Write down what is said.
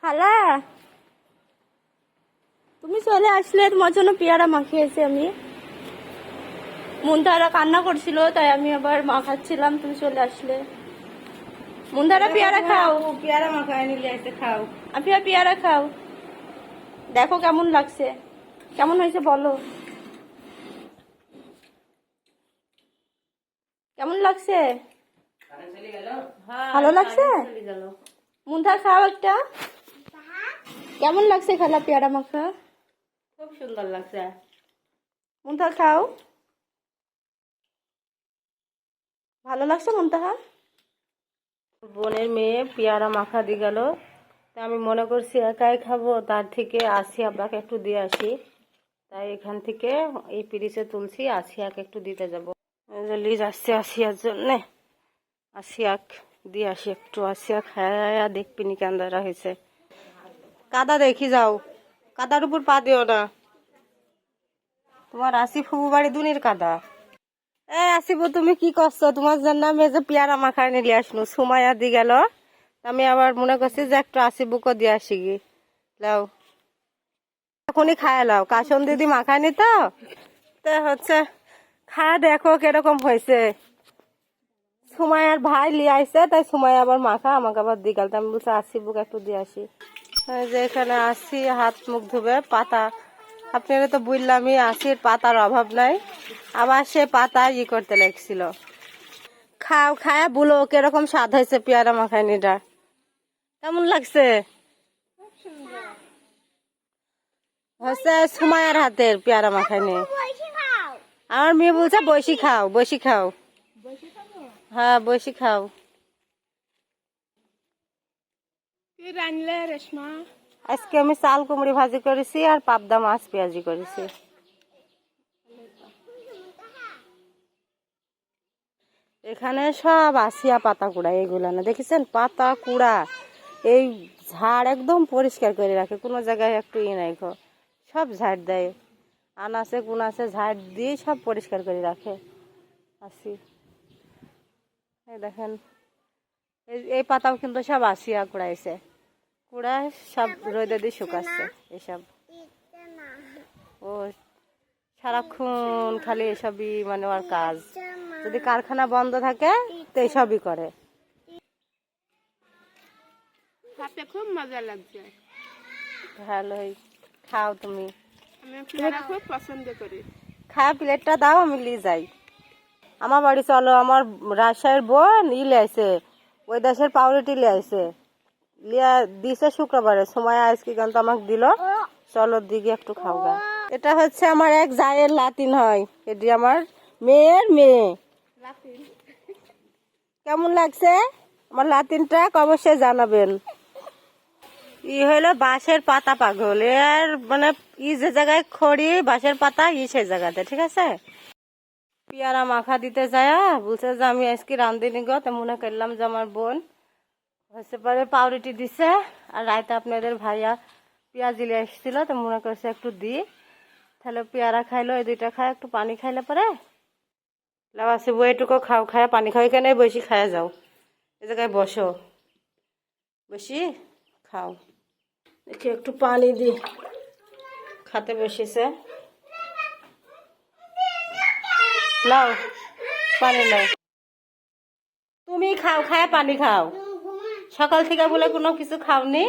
খালা, তুমি চলে আসলে, তোমার জন্য পেয়ারা মাখিয়েছি আমি। মুন্তারা কান্না করছিল, তাই আমি আবার মাখাচ্ছিলাম, তুমি চলে আসলে। মুন্তারা পেয়ারা খাও। পেয়ারা মাখায় নিলে এসে খাও। আপিয়া পেয়ারা খাও, দেখো কেমন লাগছে, কেমন হয়েছে বলো, কেমন লাগছে? ভালো লাগছে? মুন্তা খাও একটা। কেমন লাগছে খালা পেয়ারা মাখা? খুব সুন্দর লাগছে। মুন্তা খাও, ভালো লাগছে মুন্তাহা? বোনের মেয়ে পেয়ারা মাখা দিয়ে গেল, তা আমি মনে করছি একাই খাবো, তার থেকে আসি আপনাকে একটু দিয়ে আসি। তাই এখান থেকে এই পিরিচে তুলছি, আসিয়াকে একটু দিতে যাবো। লিজ আসছে আসিয়ার জন্যে, আসিয়াক দিয়ে আসি একটু। আসিয়া খায়া দেখবিনি কান্দারা হয়েছে। কাদা দেখি যাও, কাদার উপর পা দিও না। তোমার আসি ফুবু বাড়ি দুনির কাদা। আসিব, তুমি কি করছো? তোমার জন্য আমি যে পেয়ারা মাখায় নিয়ে আসনু, সুমাইয়া দি গেল, আমি আবার মনে করছি যে একটু আসিবুকে দিয়ে আসি গি। লাও, এখনই খায় লাও, কাসন দিদি মাখায়নি তো, তো হচ্ছে খায়া দেখো কিরকম হয়েছে। সুমাইয়ার ভাই লিয়ে আইসে, তাই সুমাইয়া আবার মাখা আমাকে আবার দি গেল, আমি বলছি আসিবুকে একটু দিয়ে আসি। যে এখানে আসি, হাত মুখ ধুবে, পাতা আপনারা তো বললামই আসির পাতার অভাব নাই, আবার সে পাতা করতে লাগছিল। খাও, খায়া বলো কিরকম স্বাদ হয়েছে পেয়ারা মাখানিটা, কেমন লাগছে? হচ্ছে সুমাইয়ার হাতের পেয়ারা মাখানি। আমার মেয়ে বলছে বসি খাও, বসি খাও। হ্যাঁ, বসি খাও। আজকে আমি চাল কুমড়ি ভাজি করেছি আর পাবদা মাছ পেঁয়াজি করেছি। এখানে সব আসিয়া পাতা কুড়া, এইগুলা না দেখেছেন, পাতা কুড়া, এই ঝাড় একদম পরিষ্কার করে রাখে, কোনো জায়গায় একটু নাই গো, সব ঝাড় দেয়, আনাচে কুনাচে ঝাড় দিয়ে সব পরিষ্কার করে রাখে। আসি, এই দেখেন, এই পাতাও কিন্তু সব আসিয়া কুড়াইছে, কুড়া সব রোদে দিয়ে শুকাচ্ছে এসব। ও সারাক্ষণ খালি এসবই মানে ওর কাজ, যদি কারখানা বন্ধ থাকে তো এসবই করে। খুব মজা লাগছে, ভালোই, খাও তুমি, আমি খুব পছন্দ করি। খাওয়া প্লেটটা দাও, আমি নিয়ে যাই। আমার বাড়ি চলো, আমার রাজশাহীর বোন আইছে, ওই দেশের পাউরুটি আইছে, লিয়া দিছে শুক্রবারে, সময় আজকে কিন্তু আমাকে দিল, চলো দিকে একটু খাও গা। এটা হচ্ছে আমার এক জায়ের লাতিন হয়, এটি আমার মেয়ের মেয়ে। কেমন লাগছে আমার লাতিনটা অবশ্যই জানাবেন। হলো বাঁশের পাতা পাগল, এর মানে যে জায়গায় খড়ি বাঁশের পাতা সে জায়গাতে, ঠিক আছে। পেয়ারা মাখা দিতে যায়, বলছে যে আমি আজকে রান্ধিনি গো, তো মনে করলাম যে আমার বোন হচ্ছে পরে পাউরুটি দিছে, আর রাইতে আপনাদের ভাইয়া পেঁয়াজ দিলে এসেছিল, তো মনে করছে একটু দিই, তাহলে পেয়ারা খাইলো, এই দুইটা খায় একটু পানি খাইলে পরে লাগাচ্ছি, বইটুকু খাও, খায় পানি খাও, এখানে বসি খায়া যাও, এই জায়গায় বসো, বসি খাও। দেখি একটু পানি দি, খাতে বসেছে, লাও পানি লাও, তুমি খাও, খায় পানি খাও, সকাল থেকে বলে কোনো কিছু খাওনি।